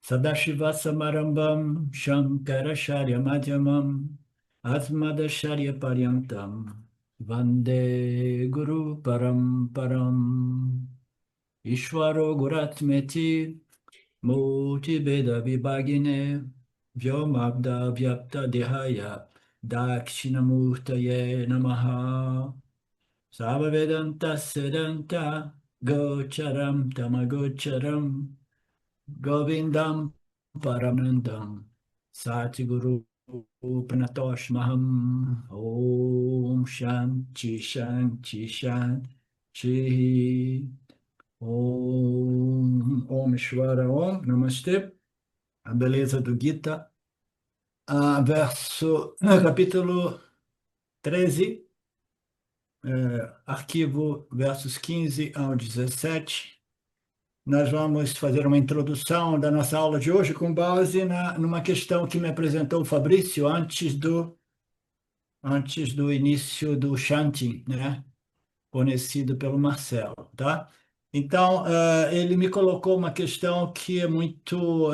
Sadashivasamarambam Shankaracharya Madhyamam Asmadacharya Paryantam Vande Guru Paramparam Ishvaro Guratmeti Murti Veda Vibhagine Vyomabda Vyapta Dehaya Dakshinamurtaye Namaha Savavedanta Sedanta Gocharam Tamagocharam Govindam Paramanandam Satiguru Pranatosh Maham Om Shanti Shanti Shanti Om Shvara Om Namastê. A beleza do Gita, capítulo 13, arquivo versos 15 ao 17. Nós vamos fazer uma introdução da nossa aula de hoje com base numa questão que me apresentou o Fabrício antes do início do Shanti, né? Fornecido pelo Marcelo, tá? Então, ele me colocou uma questão que é muito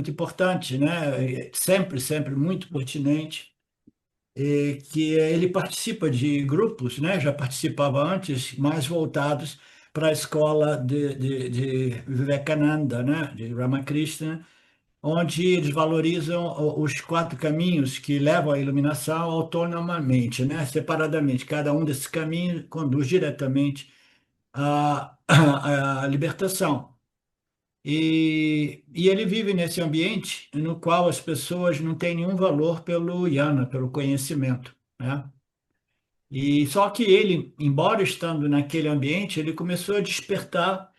importante, né? Sempre muito pertinente, e que ele participa de grupos, né? Já participava antes, mais voltados para a escola de Vivekananda, né? De Ramakrishna, onde eles valorizam os quatro caminhos que levam à iluminação autonomamente, né? Separadamente. Cada um desses caminhos conduz diretamente à libertação. E ele vive nesse ambiente no qual as pessoas não têm nenhum valor pelo jnana, pelo conhecimento, né? E só que ele, embora estando naquele ambiente, ele começou a despertar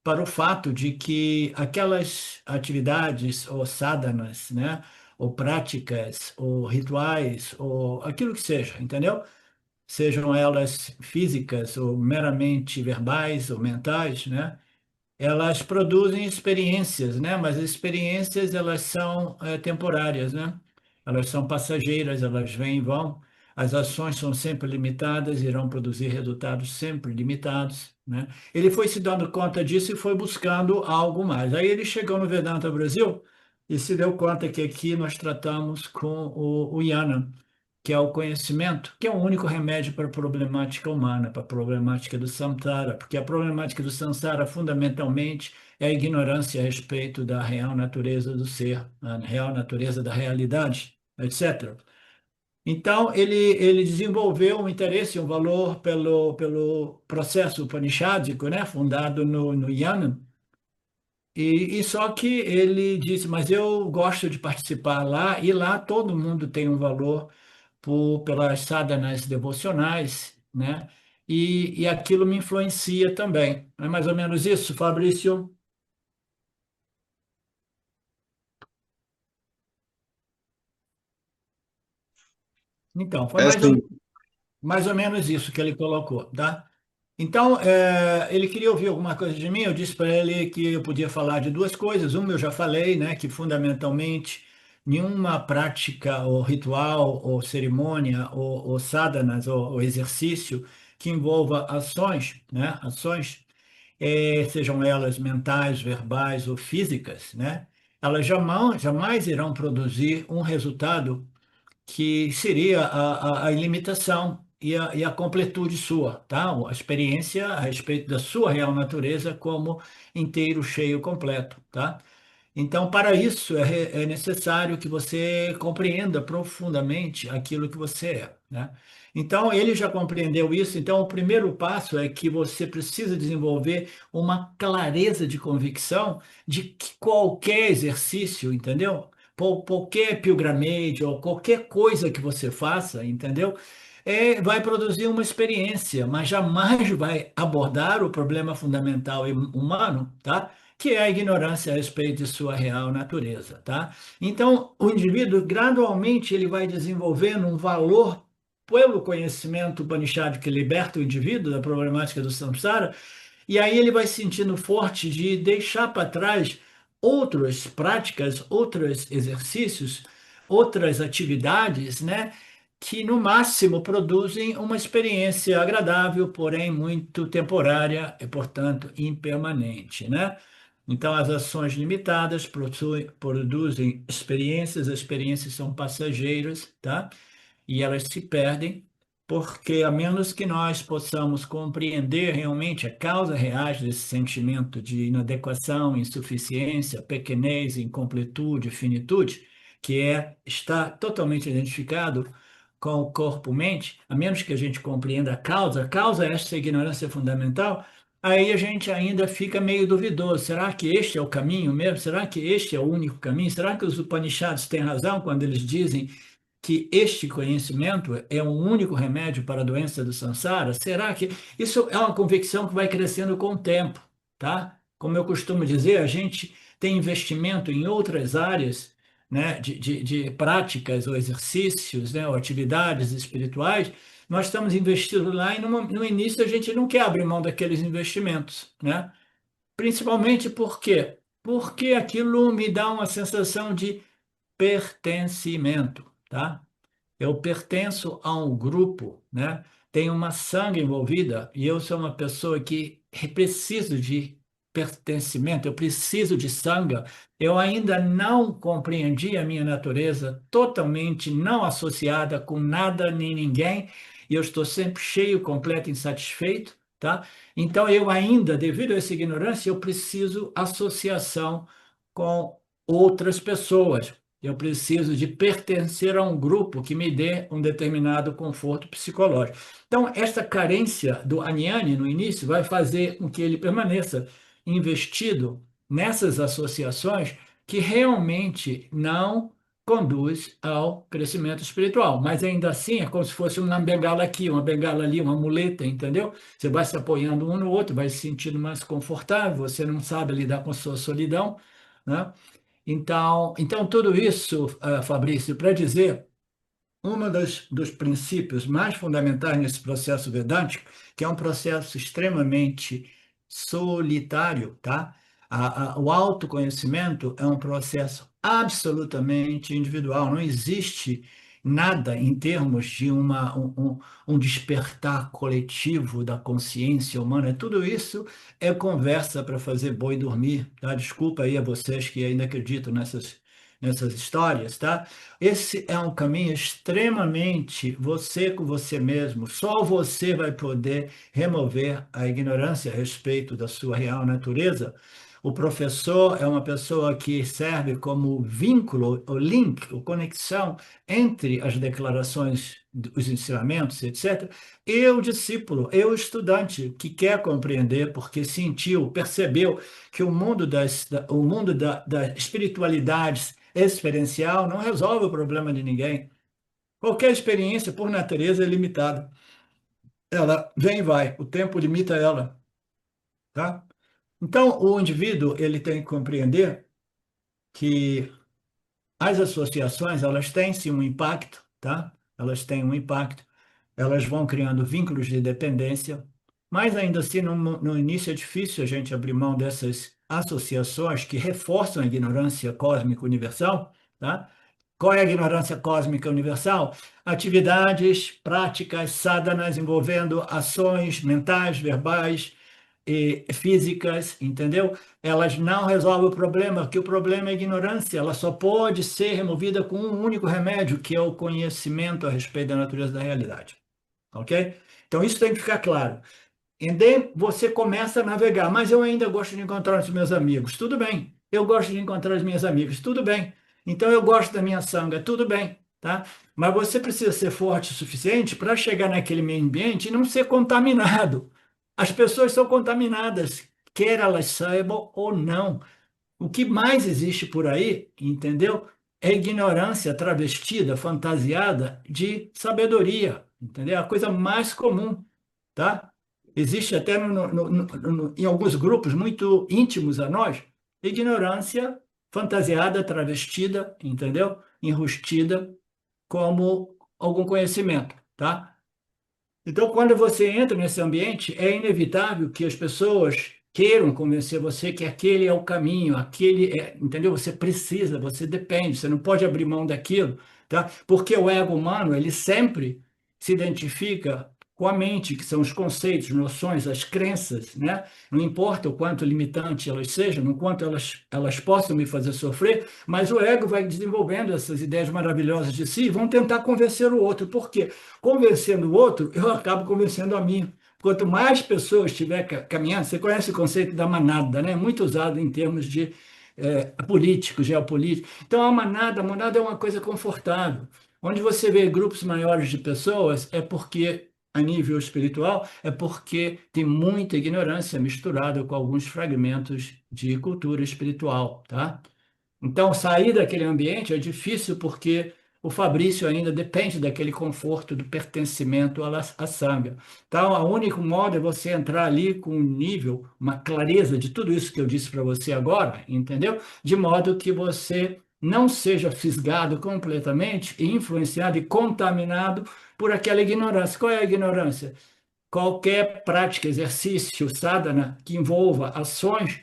para o fato de que aquelas atividades ou sadhanas, né, ou práticas, ou rituais, ou aquilo que seja, entendeu? Sejam elas físicas ou meramente verbais ou mentais, né? Elas produzem experiências, né? Mas as experiências elas são temporárias, né? Elas são passageiras, elas vêm e vão. As ações são sempre limitadas, irão produzir resultados sempre limitados, né? Ele foi se dando conta disso e foi buscando algo mais. Aí ele chegou no Vedanta Brasil e se deu conta que aqui nós tratamos com o jnana, que é o conhecimento, que é o único remédio para a problemática humana, para a problemática do samsara, porque a problemática do samsara, fundamentalmente, é a ignorância a respeito da real natureza do ser, a real natureza da realidade, etc. Então, ele desenvolveu um interesse, um valor pelo processo upanishádico, né, fundado no jnana, e só que ele disse, mas eu gosto de participar lá, e lá todo mundo tem um valor pelas sadhanas devocionais, né? E aquilo me influencia também. É mais ou menos isso, Fabrício? Então, foi É assim, mais ou menos isso que ele colocou, tá? Então, ele queria ouvir alguma coisa de mim, eu disse para ele que eu podia falar de duas coisas. Uma eu já falei, né, que fundamentalmente nenhuma prática ou ritual ou cerimônia ou sadhanas ou exercício que envolva ações, né, ações, sejam elas mentais, verbais ou físicas, né, elas jamais irão produzir um resultado que seria a ilimitação e a completude sua, tá? A experiência a respeito da sua real natureza como inteiro, cheio, completo, tá? Então, para isso, é necessário que você compreenda profundamente aquilo que você é, né? Então, ele já compreendeu isso. Então, o primeiro passo é que você precisa desenvolver uma clareza de convicção de que qualquer exercício, entendeu? Qualquer pilgrimage ou qualquer coisa que você faça, entendeu? Vai produzir uma experiência, mas jamais vai abordar o problema fundamental humano, tá? Que é a ignorância a respeito de sua real natureza, tá? Então, o indivíduo gradualmente ele vai desenvolvendo um valor pelo conhecimento Upanishad que liberta o indivíduo da problemática do samsara, e aí ele vai se sentindo forte de deixar para trás outras práticas, outros exercícios, outras atividades, né? Que no máximo produzem uma experiência agradável, porém muito temporária e, portanto, impermanente, né? Então, as ações limitadas produzem experiências, as experiências são passageiras, tá? E elas se perdem, porque a menos que nós possamos compreender realmente a causa real desse sentimento de inadequação, insuficiência, pequenez, incompletude, finitude, que está totalmente identificado com o corpo-mente, a menos que a gente compreenda a causa é essa ignorância fundamental, aí a gente ainda fica meio duvidoso. Será que este é o caminho mesmo? Será que este é o único caminho? Será que os Upanishads têm razão quando eles dizem que este conhecimento é um único remédio para a doença do samsara? Será que isso é uma convicção que vai crescendo com o tempo, tá? Como eu costumo dizer, a gente tem investimento em outras áreas, né, de práticas ou exercícios, né, ou atividades espirituais. Nós estamos investindo lá e no início a gente não quer abrir mão daqueles investimentos, né? Principalmente por quê? Porque aquilo me dá uma sensação de pertencimento, tá? Eu pertenço a um grupo, né? Tem uma sangue envolvida e eu sou uma pessoa que preciso de pertencimento, eu preciso de sangue. Eu ainda não compreendi a minha natureza totalmente não associada com nada nem ninguém e eu estou sempre cheio, completo, insatisfeito, tá? Então eu ainda, devido a essa ignorância, eu preciso associação com outras pessoas. Eu preciso de pertencer a um grupo que me dê um determinado conforto psicológico. Então, esta carência do Aniane no início vai fazer com que ele permaneça investido nessas associações que realmente não conduz ao crescimento espiritual. Mas ainda assim é como se fosse uma bengala aqui, uma bengala ali, uma muleta, entendeu? Você vai se apoiando um no outro, vai se sentindo mais confortável, você não sabe lidar com a sua solidão, né? Então tudo isso, Fabrício, para dizer dos princípios mais fundamentais nesse processo vedântico, que é um processo extremamente solitário, tá? O autoconhecimento é um processo absolutamente individual, não existe nada em termos de um despertar coletivo da consciência humana. Tudo isso é conversa para fazer boi dormir, tá? Desculpa aí a vocês que ainda acreditam nessas histórias, tá? Esse é um caminho extremamente você com você mesmo. Só você vai poder remover a ignorância a respeito da sua real natureza. O professor é uma pessoa que serve como vínculo, o link, a conexão entre as declarações, os ensinamentos, etc., e o discípulo, e o estudante que quer compreender porque sentiu, percebeu que o mundo da espiritualidade experiencial não resolve o problema de ninguém. Qualquer experiência, por natureza, é limitada. Ela vem e vai, o tempo limita ela, tá? Então, o indivíduo, ele tem que compreender que as associações, elas têm sim um impacto, tá? Elas têm um impacto, elas vão criando vínculos de dependência, mas ainda assim, no início é difícil a gente abrir mão dessas associações que reforçam a ignorância cósmica universal, tá? Qual é a ignorância cósmica universal? Atividades, práticas, sadhanas envolvendo ações mentais, verbais e físicas, entendeu? Elas não resolvem o problema, porque o problema é a ignorância. Ela só pode ser removida com um único remédio, que é o conhecimento a respeito da natureza da realidade. Ok? Então isso tem que ficar claro. E daí você começa a navegar, mas eu ainda gosto de encontrar os meus amigos. Tudo bem. Eu gosto de encontrar as minhas amigas. Tudo bem. Então eu gosto da minha sanga. Tudo bem, tá? Mas você precisa ser forte o suficiente para chegar naquele meio ambiente e não ser contaminado. As pessoas são contaminadas, quer elas saibam ou não. O que mais existe por aí, entendeu? É ignorância travestida, fantasiada de sabedoria, entendeu? É a coisa mais comum, tá? Existe até em alguns grupos muito íntimos a nós, ignorância fantasiada, travestida, entendeu? Enrustida como algum conhecimento, tá? Então, quando você entra nesse ambiente, é inevitável que as pessoas queiram convencer você que aquele é o caminho, entendeu? Você precisa, você depende, você não pode abrir mão daquilo, tá? Porque o ego humano, ele sempre se identifica com a mente, que são os conceitos, noções, as crenças, né? Não importa o quanto limitante elas sejam, no quanto elas possam me fazer sofrer, mas o ego vai desenvolvendo essas ideias maravilhosas de si e vão tentar convencer o outro. Por quê? Convencendo o outro, eu acabo convencendo a mim. Quanto mais pessoas estiver caminhando, você conhece o conceito da manada, né? Muito usado em termos de político, geopolítico. Então, a manada é uma coisa confortável. Onde você vê grupos maiores de pessoas, é porque, a nível espiritual, é porque tem muita ignorância misturada com alguns fragmentos de cultura espiritual, tá? Então, sair daquele ambiente é difícil porque o Fabrício ainda depende daquele conforto do pertencimento à sanga. Então, o único modo é você entrar ali com um nível, uma clareza de tudo isso que eu disse para você agora, entendeu? De modo que você não seja fisgado completamente e influenciado e contaminado por aquela ignorância. Qual é a ignorância? Qualquer prática, exercício, sadhana que envolva ações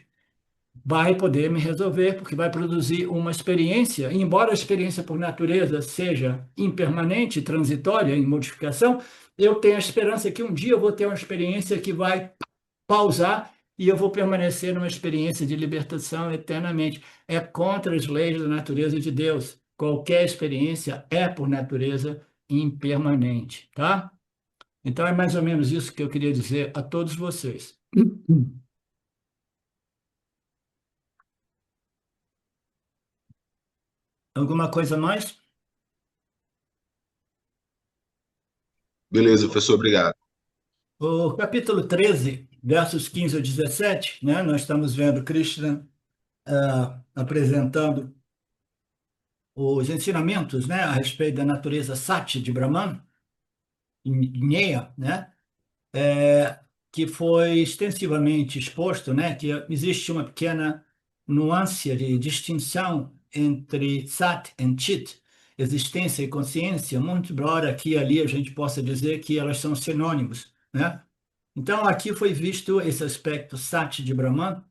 vai poder me resolver, porque vai produzir uma experiência, e embora a experiência por natureza seja impermanente, transitória, em modificação, eu tenho a esperança que um dia eu vou ter uma experiência que vai pausar e eu vou permanecer numa experiência de libertação eternamente. É contra as leis da natureza de Deus. Qualquer experiência é, por natureza, impermanente, tá? Então é mais ou menos isso que eu queria dizer a todos vocês. Alguma coisa a mais? Beleza, professor, obrigado. O capítulo 13, versos 15 a 17, né? Nós estamos vendo Krishna apresentando os ensinamentos, né, a respeito da natureza Sati de Brahman, Gneya, né? Que foi extensivamente exposto, né, que existe uma pequena nuance de distinção entre Sat e Chit, existência e consciência, muito embora aqui e ali a gente possa dizer que elas são sinônimos, né? Então, aqui foi visto esse aspecto Sati de Brahman,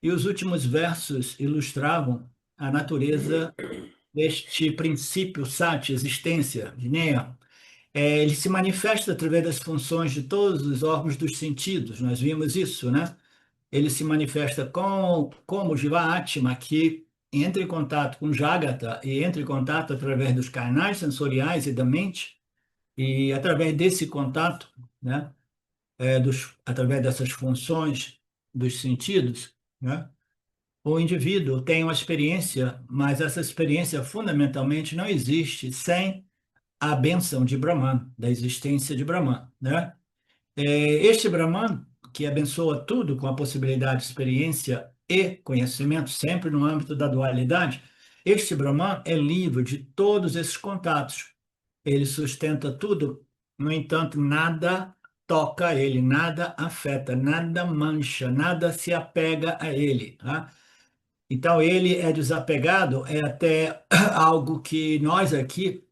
e os últimos versos ilustravam a natureza deste princípio Sati, existência, Jnana. Ele se manifesta através das funções de todos os órgãos dos sentidos, nós vimos isso, né? Ele se manifesta como Jiva-Atma, que entra em contato com Jagata e entra em contato através dos canais sensoriais e da mente, e através desse contato, né? Através dessas funções dos sentidos, né? O indivíduo tem uma experiência, mas essa experiência fundamentalmente não existe sem a benção de Brahman, da existência de Brahman, né? Este Brahman, que abençoa tudo com a possibilidade de experiência e conhecimento, sempre no âmbito da dualidade, este Brahman é livre de todos esses contatos. Ele sustenta tudo, no entanto, nada toca ele, nada afeta, nada mancha, nada se apega a ele, tá? Então, ele é desapegado, é até algo que nós aqui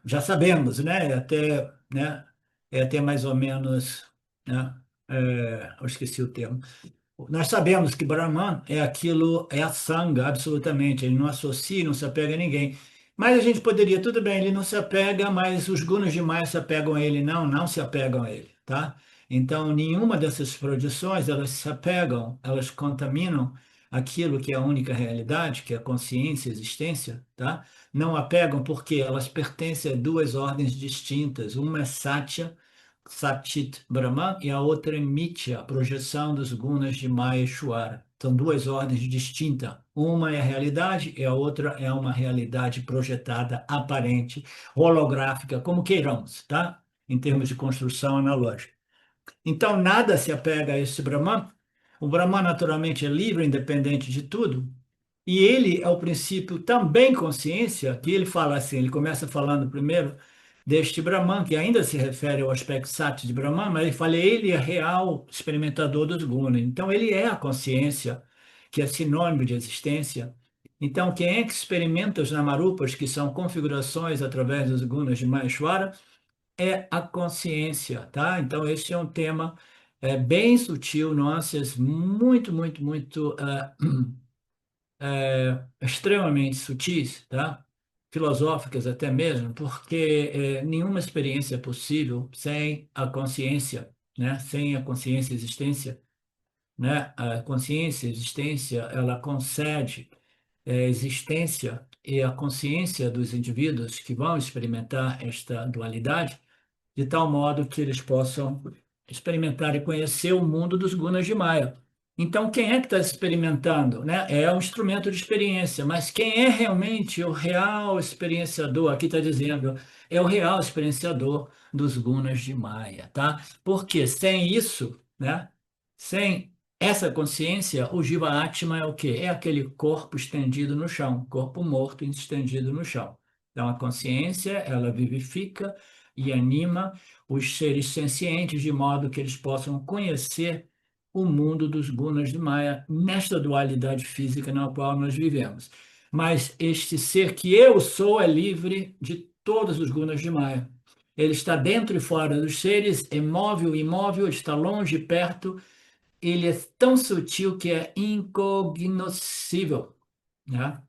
já sabemos, né? É até mais ou menos, né? Eu esqueci o termo. Nós sabemos que Brahman é aquilo, é a sanga, absolutamente. Ele não associa, não se apega a ninguém. Mas a gente poderia, tudo bem, ele não se apega, mas os gunas demais se apegam a ele. Não, não se apegam a ele, tá? Então, nenhuma dessas projeções, elas se apegam, elas contaminam aquilo que é a única realidade, que é a consciência, a existência, tá? Não apegam porque elas pertencem a duas ordens distintas. Uma é Satya, Satit Brahman, e a outra é Mithya, a projeção dos gunas de Maheshwara. São duas ordens distintas. Uma é a realidade e a outra é uma realidade projetada, aparente, holográfica, como queiramos, tá? Em termos de construção analógica. Então, nada se apega a esse Brahman. O Brahman, naturalmente, é livre, independente de tudo. E ele é o princípio também consciência, que ele fala assim, ele começa falando primeiro deste Brahman, que ainda se refere ao aspecto sati de Brahman, mas ele fala, ele é real experimentador dos gunas. Então, ele é a consciência, que é sinônimo de existência. Então, quem é que experimenta os namarupas, que são configurações através dos gunas de Maheshwara, é a consciência, tá? Então, esse é um tema bem sutil, nuances muito, muito, muito extremamente sutis, tá? filosóficas até mesmo, porque nenhuma experiência é possível sem a consciência, né? Sem a consciência e existência, né? A consciência e existência, ela concede existência e a consciência dos indivíduos que vão experimentar esta dualidade de tal modo que eles possam experimentar e conhecer o mundo dos gunas de Maya. Então, quem é que está experimentando, né? É um instrumento de experiência, mas quem é realmente o real experienciador, aqui está dizendo, é o real experienciador dos gunas de Maya, tá? Porque sem isso, né? Sem essa consciência, o Jiva Atma é o quê? É aquele corpo estendido no chão, corpo morto estendido no chão. Então, a consciência, ela vivifica e anima os seres sencientes de modo que eles possam conhecer o mundo dos gunas de Maya nesta dualidade física na qual nós vivemos. Mas este ser que eu sou é livre de todos os gunas de Maya. Ele está dentro e fora dos seres, é móvel e imóvel, está longe e perto. Ele é tão sutil que é incognoscível, né?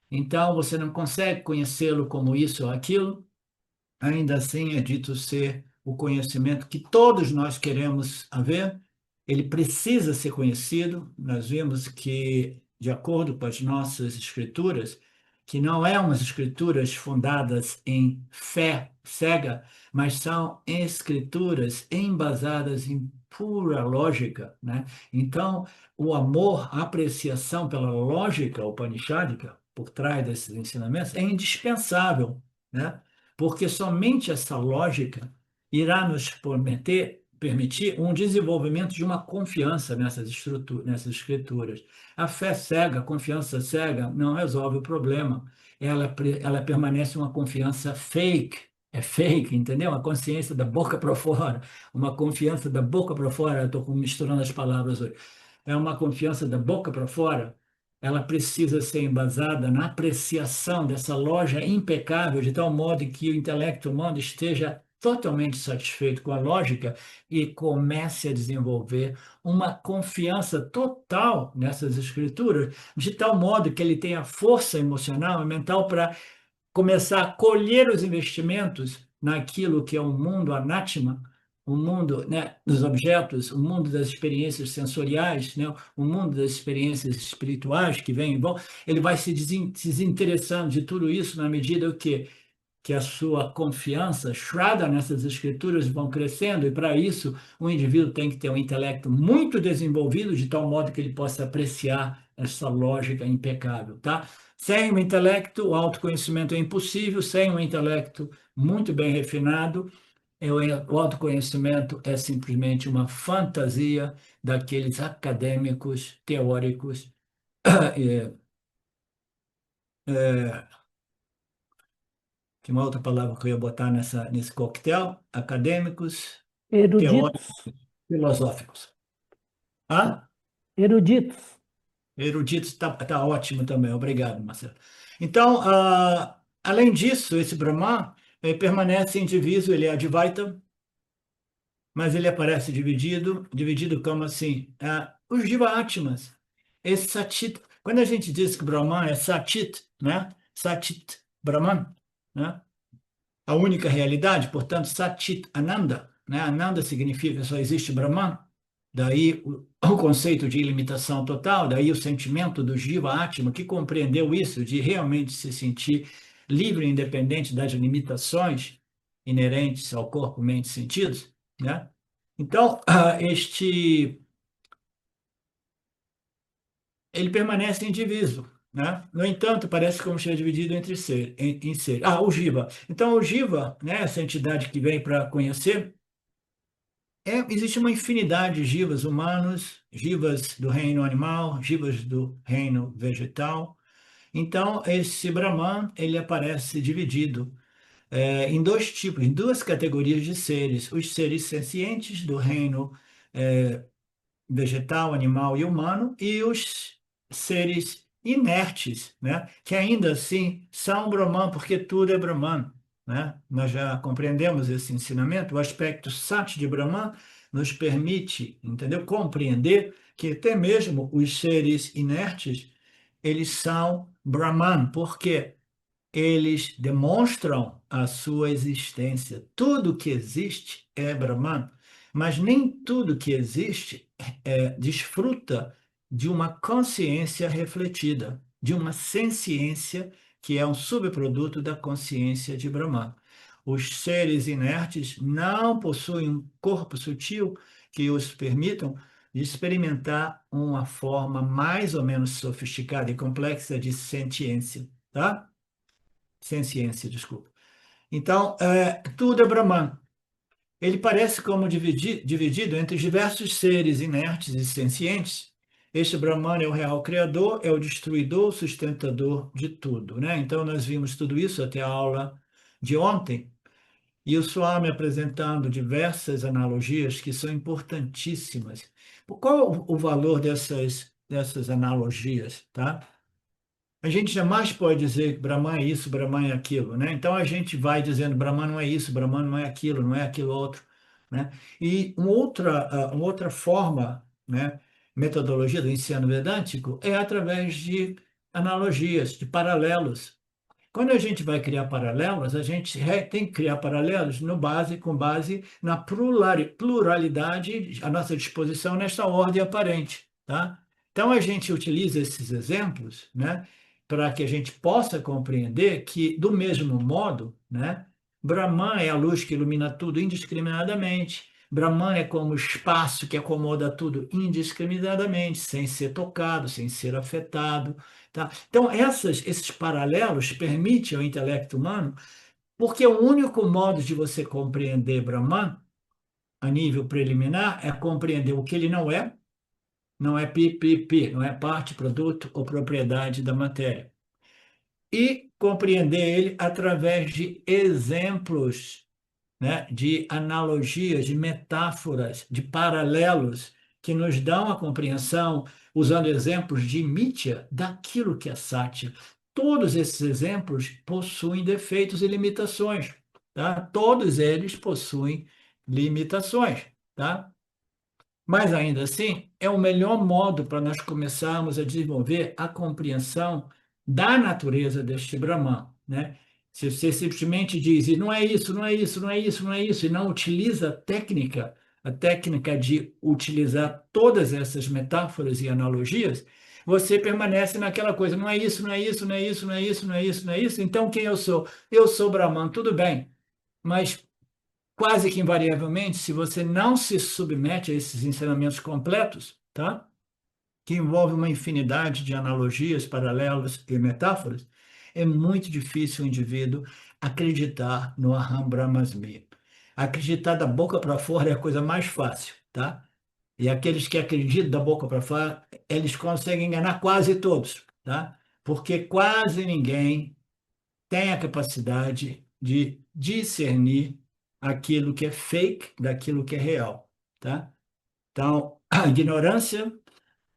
Então, você não consegue conhecê-lo como isso ou aquilo. Ainda assim, é dito ser o conhecimento que todos nós queremos haver. Ele precisa ser conhecido. Nós vimos que, de acordo com as nossas escrituras, que não é umas escrituras fundadas em fé cega, mas são escrituras embasadas em pura lógica, né? Então, o amor, a apreciação pela lógica upanishádica por trás desses ensinamentos é indispensável, né? Porque somente essa lógica irá nos permitir um desenvolvimento de uma confiança nessas estruturas, nessas escrituras. A fé cega, a confiança cega não resolve o problema. Ela permanece uma confiança fake. É fake, entendeu? A consciência da boca para fora, uma confiança da boca para fora. Estou misturando as palavras hoje. É uma confiança da boca para fora, ela precisa ser embasada na apreciação dessa loja impecável, de tal modo que o intelecto humano esteja totalmente satisfeito com a lógica e comece a desenvolver uma confiança total nessas escrituras, de tal modo que ele tenha força emocional e mental para começar a colher os investimentos naquilo que é o mundo anátema, o mundo, né, dos objetos, o mundo das experiências sensoriais, né, o mundo das experiências espirituais que vêm e vão, ele vai se desinteressando de tudo isso na medida que a sua confiança, Shraddha nessas escrituras vão crescendo, e para isso o indivíduo tem que ter um intelecto muito desenvolvido, de tal modo que ele possa apreciar essa lógica impecável, tá? Sem o intelecto, o autoconhecimento é impossível, sem um intelecto muito bem refinado, o autoconhecimento é simplesmente uma fantasia daqueles acadêmicos teóricos, é, é, que uma outra palavra que eu ia botar nesse coquetel, acadêmicos, teóricos, Eruditos, filosóficos. Ah? eruditos. Eruditos tá ótimo também, obrigado, Marcelo. Então, além disso, esse Brahman permanece indivíduo, ele é Advaita, mas ele aparece dividido como assim? Os Jiva-Atmas, esse Satit, quando a gente diz que Brahman é Satit, né? Satit Brahman, né? A única realidade, portanto, Satchit Ananda, né? Ananda significa que só existe Brahman, daí o conceito de ilimitação total, daí o sentimento do Jiva Atma, que compreendeu isso, de realmente se sentir livre e independente das limitações inerentes ao corpo, mente e sentidos, né? Então, ele permanece indiviso, né? No entanto, parece como se é dividido em ser. O Jiva. Então, o Jiva, né, essa entidade que vem para conhecer, existe uma infinidade de Jivas humanos, Jivas do reino animal, Jivas do reino vegetal. Então, esse Brahman, ele aparece dividido em dois tipos, em duas categorias de seres. Os seres sencientes do reino vegetal, animal e humano, e os seres inertes, né? Que ainda assim são Brahman, porque tudo é Brahman, né? Nós já compreendemos esse ensinamento. O aspecto Sat de Brahman nos permite, entendeu? Compreender que até mesmo os seres inertes, eles são Brahman. Por quê? eles demonstram a sua existência. Tudo que existe é Brahman, mas nem tudo que existe desfruta de uma consciência refletida, de uma senciência que é um subproduto da consciência de Brahman. Os seres inertes não possuem um corpo sutil que os permitam experimentar uma forma mais ou menos sofisticada e complexa de sentiência, tá? Sem ciência, desculpa. Então, tudo é Brahman. Ele parece como dividido entre diversos seres inertes e sencientes. Este Brahman é o real criador, é o destruidor, o sustentador de tudo, né? Então, nós vimos tudo isso até a aula de ontem, e o Swami apresentando diversas analogias que são importantíssimas. Qual o valor dessas analogias, tá? A gente jamais pode dizer que Brahman é isso, Brahman é aquilo, né? Então a gente vai dizendo Brahman não é isso, Brahman não é aquilo, não é aquilo outro, né? E uma outra forma, né, metodologia do ensino vedântico é através de analogias, de paralelos. Quando a gente vai criar paralelos, a gente tem que criar paralelos com base na pluralidade à nossa disposição nesta ordem aparente, tá? Então a gente utiliza esses exemplos, né, para que a gente possa compreender que, do mesmo modo, né, Brahman é a luz que ilumina tudo indiscriminadamente. Brahman é como o espaço que acomoda tudo indiscriminadamente, sem ser tocado, sem ser afetado. Tá? Então, esses paralelos permitem ao intelecto humano, porque o único modo de você compreender Brahman, a nível preliminar, é compreender o que ele não é pi, não é parte, produto ou propriedade da matéria. E compreender ele através de exemplos, né, de analogias, de metáforas, de paralelos que nos dão a compreensão, usando exemplos de Mitya, daquilo que é Satya. Todos esses exemplos possuem defeitos e limitações, tá? Todos eles possuem limitações, tá? Mas ainda assim, é o melhor modo para nós começarmos a desenvolver a compreensão da natureza deste Brahman, né? Se você simplesmente diz, e não é isso, não é isso, não é isso, não é isso, e não utiliza a técnica de utilizar todas essas metáforas e analogias, você permanece naquela coisa, não é isso, não é isso, não é isso, não é isso, não é isso, não é isso. Então, quem eu sou? Eu sou Brahman, tudo bem. Mas quase que invariavelmente, se você não se submete a esses ensinamentos completos, tá? Que envolve uma infinidade de analogias, paralelos e metáforas, é muito difícil o indivíduo acreditar no Aham Brahmasmi. Acreditar da boca para fora é a coisa mais fácil, tá? E aqueles que acreditam da boca para fora, eles conseguem enganar quase todos, tá? Porque quase ninguém tem a capacidade de discernir aquilo que é fake daquilo que é real, tá? Então, a ignorância,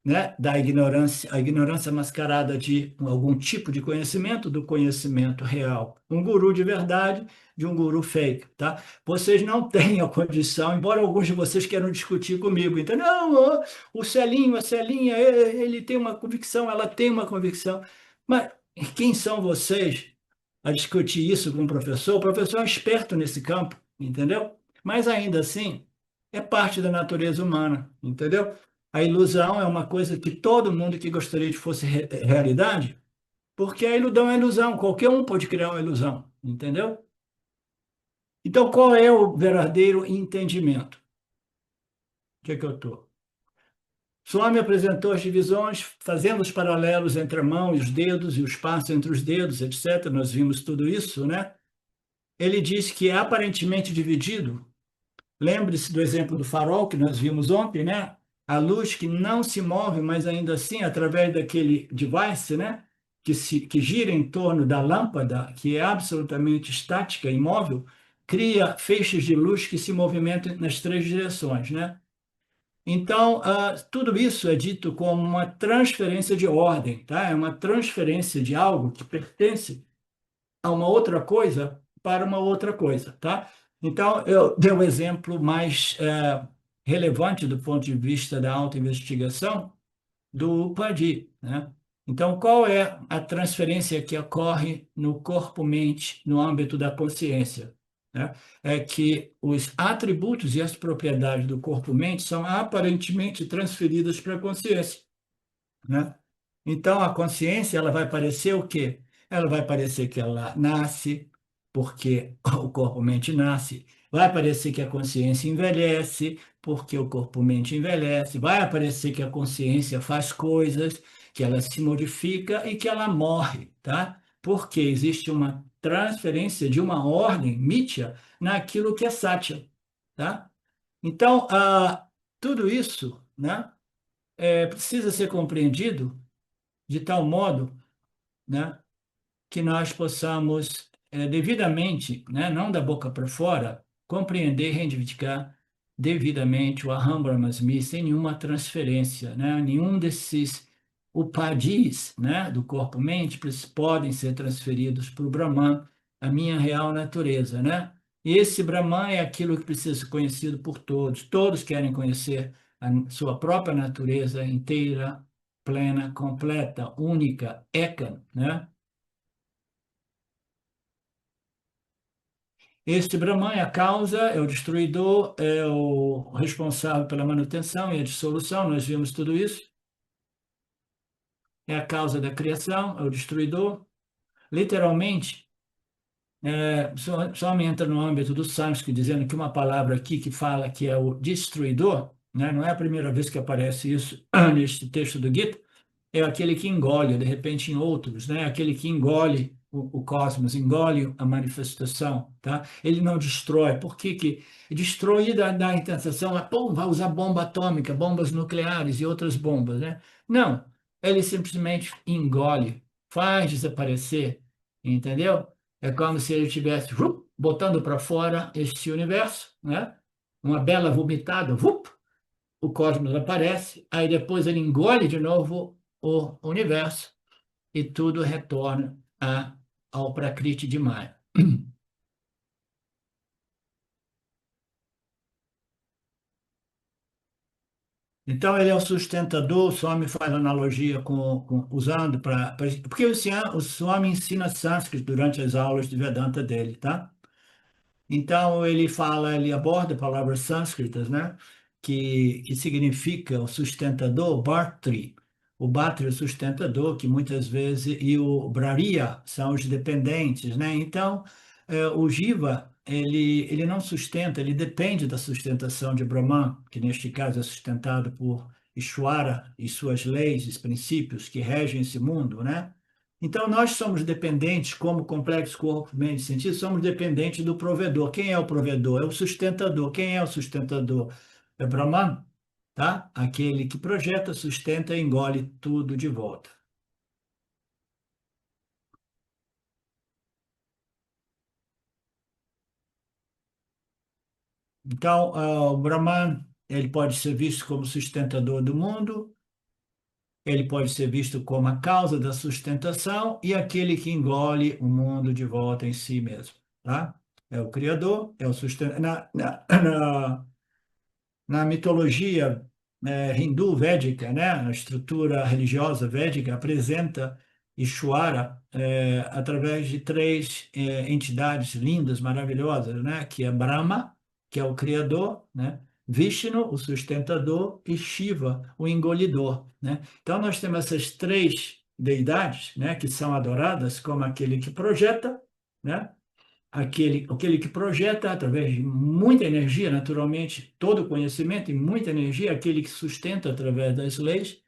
né, a ignorância mascarada de algum tipo de conhecimento, do conhecimento real. Um guru de verdade de um guru fake, tá? Vocês não têm a condição, embora alguns de vocês queiram discutir comigo, então, não, ó, o Celinho, a Celinha, ele tem uma convicção, ela tem uma convicção, mas quem são vocês a discutir isso com o professor? O professor é um esperto nesse campo, entendeu? Mas ainda assim, é parte da natureza humana, entendeu? A ilusão é uma coisa que todo mundo que gostaria de fosse realidade, porque a ilusão é ilusão, qualquer um pode criar uma ilusão, entendeu? Então, qual é o verdadeiro entendimento? O que é que eu estou? Swami apresentou as divisões, fazendo os paralelos entre a mão e os dedos, e o espaço entre os dedos, etc. Nós vimos tudo isso, né? Ele diz que é aparentemente dividido. Lembre-se do exemplo do farol que nós vimos ontem, né? A luz que não se move, mas ainda assim, através daquele device, né? Que gira em torno da lâmpada, que é absolutamente estática, imóvel, cria feixes de luz que se movimentam nas três direções, né? Então, tudo isso é dito como uma transferência de ordem, tá? É uma transferência de algo que pertence a uma outra coisa para uma outra coisa, tá? Então, eu dei o exemplo mais relevante do ponto de vista da autoinvestigação do Padi, né? Então, qual é a transferência que ocorre no corpo-mente, no âmbito da consciência? Né? É que os atributos e as propriedades do corpo-mente são aparentemente transferidas para a consciência, né? Então, a consciência, ela vai parecer o quê? Ela vai parecer que ela nasce, porque o corpo-mente nasce. Vai parecer que a consciência envelhece, porque o corpo-mente envelhece. Vai parecer que a consciência faz coisas, que ela se modifica e que ela morre, tá? Porque existe uma transferência de uma ordem mítia naquilo que é sátia, tá? Então, tudo isso, né, precisa ser compreendido de tal modo, né, que nós possamos devidamente, né, não da boca para fora, compreender e reivindicar devidamente o Aham Brahmasmi sem nenhuma transferência, né, nenhum desses upadis, né, do corpo-mente podem ser transferidos para o Brahman, a minha real natureza, né? E esse Brahman é aquilo que precisa ser conhecido por todos. Todos querem conhecer a sua própria natureza inteira, plena, completa, única, Eka, né? Este Brahman é a causa, é o destruidor, é o responsável pela manutenção e a dissolução, nós vimos tudo isso. É a causa da criação, é o destruidor. Literalmente, só me entra no âmbito do sânscrito, dizendo que uma palavra aqui que fala que é o destruidor, né? Não é a primeira vez que aparece isso neste texto do Gita, é aquele que engole, de repente, em outros, né? Aquele que engole o cosmos, engole a manifestação, tá? Ele não destrói. Por que que destruir dá a sensação, pô, vai usar bomba atômica, bombas nucleares e outras bombas, né? Não, ele simplesmente engole, faz desaparecer, entendeu? É como se ele estivesse botando para fora este universo, né? Uma bela vomitada, o cosmos aparece, aí depois ele engole de novo o universo e tudo retorna ao Prakriti de Maya. Então, ele é o sustentador, o Swami faz analogia usando porque o Swami ensina sânscrito durante as aulas de Vedanta dele, tá? Então, ele aborda palavras sânscritas, né? Que significa o sustentador, Bhartri. O Bhartri é o sustentador, que muitas vezes, e o Brahriya são os dependentes, né? Então, o Jiva, ele não sustenta, ele depende da sustentação de Brahman, que neste caso é sustentado por Ishvara e suas leis e princípios que regem esse mundo, né? Então, nós somos dependentes, como complexo corpo, mente e sentido, somos dependentes do provedor. Quem é o provedor? É o sustentador. Quem é o sustentador? É Brahman, tá? Aquele que projeta, sustenta e engole tudo de volta. Então, o Brahman, ele pode ser visto como sustentador do mundo, ele pode ser visto como a causa da sustentação e aquele que engole o mundo de volta em si mesmo, tá? É o Criador, é o sustentador. Na mitologia hindu védica, né, a estrutura religiosa védica apresenta Ishvara através de três entidades lindas, maravilhosas, né, que é Brahma, que é o criador, né, Vishnu, o sustentador, e Shiva, o engolidor, né? Então nós temos essas três deidades, né, que são adoradas como aquele que projeta, né? Aquele que projeta através de muita energia, naturalmente, todo conhecimento e muita energia, aquele que sustenta através das leis,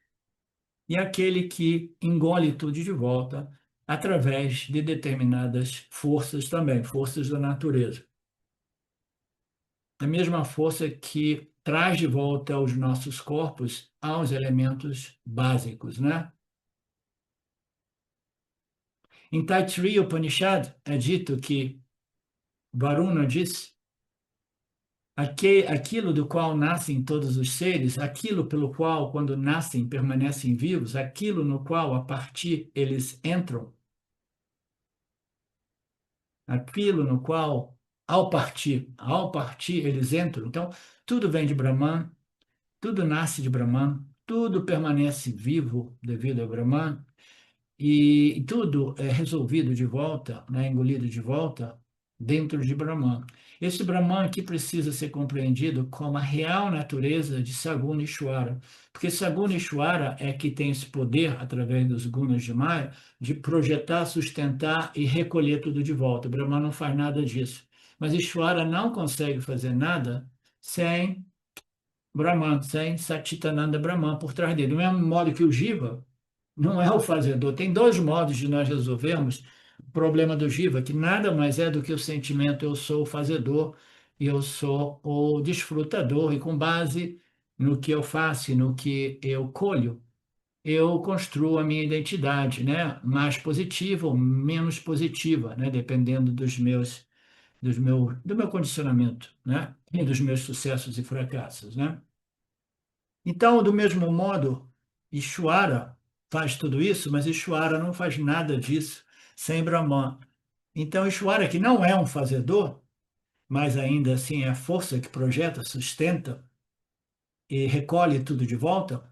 e aquele que engole tudo de volta através de determinadas forças também, forças da natureza. A mesma força que traz de volta os nossos corpos aos elementos básicos, né? Em Taittiriya Upanishad é dito que Varuna diz aquilo do qual nascem todos os seres, aquilo pelo qual, quando nascem, permanecem vivos, aquilo no qual, a partir, eles entram, aquilo no qual, ao partir, eles entram. Então, tudo vem de Brahman, tudo nasce de Brahman, tudo permanece vivo devido a Brahman, e tudo é resolvido de volta, né, engolido de volta dentro de Brahman. Esse Brahman aqui precisa ser compreendido como a real natureza de Saguna Ishwara, porque Saguna Ishwara é que tem esse poder, através dos gunas de Maya, de projetar, sustentar e recolher tudo de volta. Brahman não faz nada disso. Mas Ishwara não consegue fazer nada sem Brahman, sem Satchitananda Brahman por trás dele. Do mesmo modo que o Jiva não é o fazedor. Tem dois modos de nós resolvermos o problema do Jiva, que nada mais é do que o sentimento eu sou o fazedor e eu sou o desfrutador, e com base no que eu faço e no que eu colho, eu construo a minha identidade, né? Mais positiva ou menos positiva, né? Dependendo do meu condicionamento, né? E dos meus sucessos e fracassos, né? Então, do mesmo modo, Ishwara faz tudo isso, mas Ishwara não faz nada disso sem Brahman. Então, Ishwara, que não é um fazedor, mas ainda assim é a força que projeta, sustenta e recolhe tudo de volta,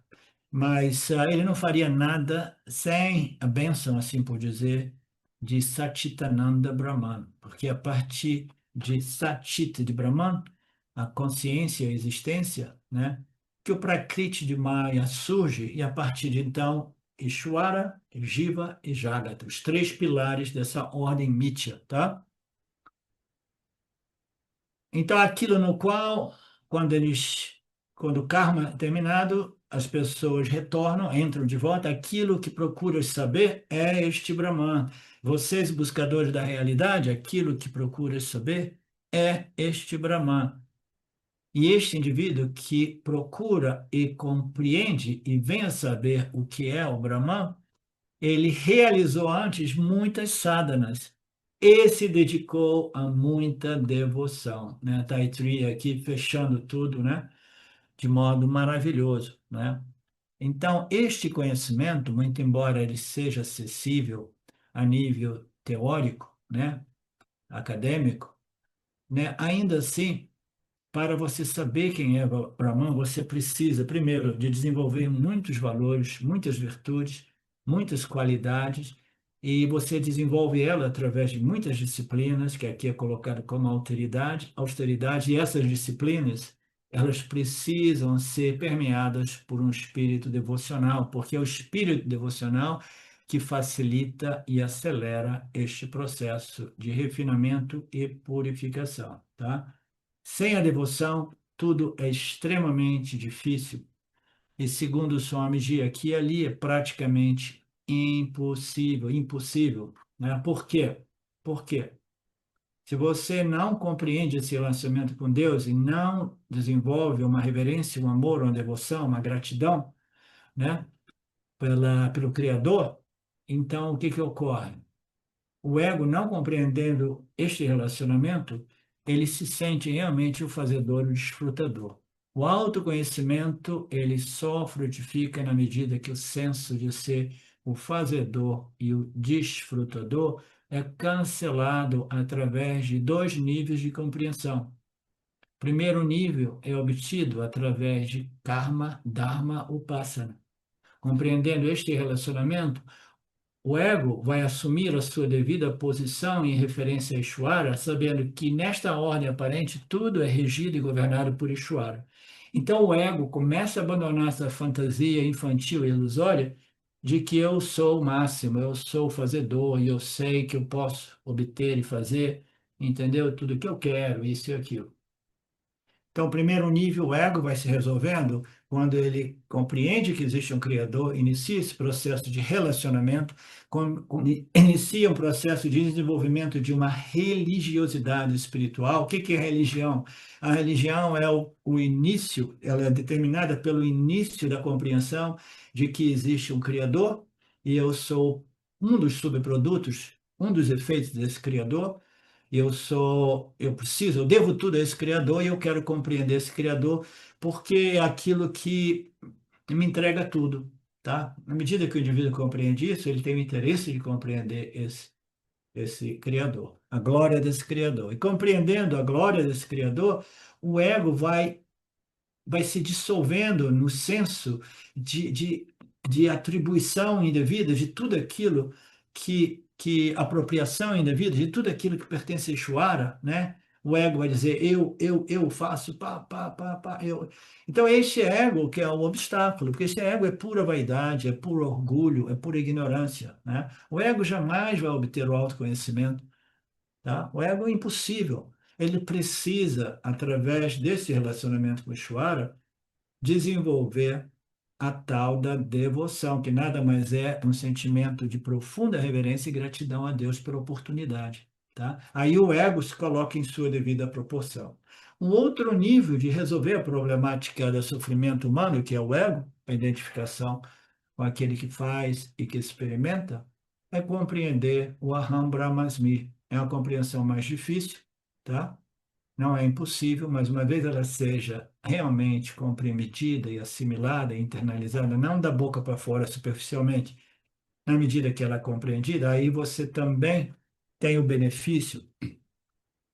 mas ele não faria nada sem a bênção, assim por dizer, de Satchitananda Brahman, porque a partir de Satchit de Brahman, a consciência, a existência, né, que o Prakriti de Maya surge, e a partir de então, Ishwara, Jiva e Jagata, os três pilares dessa ordem Mithya, tá? Então, aquilo no qual, quando o karma é terminado, as pessoas retornam, entram de volta, aquilo que procuras saber é este Brahman. Vocês, buscadores da realidade, aquilo que procuras saber é este Brahman. E este indivíduo que procura e compreende e vem a saber o que é o Brahman, ele realizou antes muitas sadhanas e se dedicou a muita devoção, né? Taittiriya aqui fechando tudo, né? De modo maravilhoso, né? Então, este conhecimento, muito embora ele seja acessível a nível teórico, né? Acadêmico, né? Ainda assim, para você saber quem é Brahman, você precisa, primeiro, de desenvolver muitos valores, muitas virtudes, muitas qualidades, e você desenvolve ela através de muitas disciplinas, que aqui é colocado como austeridade, e essas disciplinas, elas precisam ser permeadas por um espírito devocional, porque é o espírito devocional que facilita e acelera este processo de refinamento e purificação, tá? Sem a devoção, tudo é extremamente difícil. E segundo o Swamiji, aqui e ali é praticamente impossível, impossível, né? Por quê? Por quê? Se você não compreende esse relacionamento com Deus e não desenvolve uma reverência, um amor, uma devoção, uma gratidão, né, pelo Criador, então o que que ocorre? O ego, não compreendendo este relacionamento, ele se sente realmente o fazedor, o desfrutador. O autoconhecimento, ele só frutifica na medida que o senso de ser o fazedor e o desfrutador é cancelado através de dois níveis de compreensão. O primeiro nível é obtido através de karma, dharma, upasana. Compreendendo este relacionamento, o ego vai assumir a sua devida posição em referência a Ishvara, sabendo que nesta ordem aparente tudo é regido e governado por Ishvara. Então o ego começa a abandonar essa fantasia infantil e ilusória de que eu sou o máximo, eu sou o fazedor e eu sei que eu posso obter e fazer, entendeu? Tudo que eu quero, isso e aquilo. Então, o primeiro nível, o ego, vai se resolvendo quando ele compreende que existe um Criador, inicia esse processo de relacionamento, inicia um processo de desenvolvimento de uma religiosidade espiritual. O que que é religião? A religião é o início, ela é determinada pelo início da compreensão de que existe um Criador e eu sou um dos subprodutos, um dos efeitos desse Criador. Eu devo tudo a esse Criador e eu quero compreender esse Criador porque é aquilo que me entrega tudo, tá? Na medida que o indivíduo compreende isso, ele tem o interesse de compreender esse Criador, a glória desse Criador. E compreendendo a glória desse Criador, o ego vai vai se dissolvendo no senso de, de, de atribuição indevida de tudo aquilo que apropriação indevida de tudo aquilo que pertence a Ishvara, né? O ego vai dizer eu faço, pá, pá, pá, pá, eu. Então, este ego que é o obstáculo, porque esse ego é pura vaidade, é puro orgulho, é pura ignorância, né? O ego jamais vai obter o autoconhecimento, tá? O ego é impossível. Ele precisa, através desse relacionamento com o Ishvara, desenvolver a tal da devoção, que nada mais é um sentimento de profunda reverência e gratidão a Deus pela oportunidade, tá? Aí o ego se coloca em sua devida proporção. Um outro nível de resolver a problemática do sofrimento humano, que é o ego, a identificação com aquele que faz e que experimenta, é compreender o Aham Brahmasmi. É uma compreensão mais difícil, tá? Não é impossível, mas uma vez ela seja realmente compreendida e assimilada e internalizada, não da boca para fora superficialmente, na medida que ela é compreendida, aí você também tem o benefício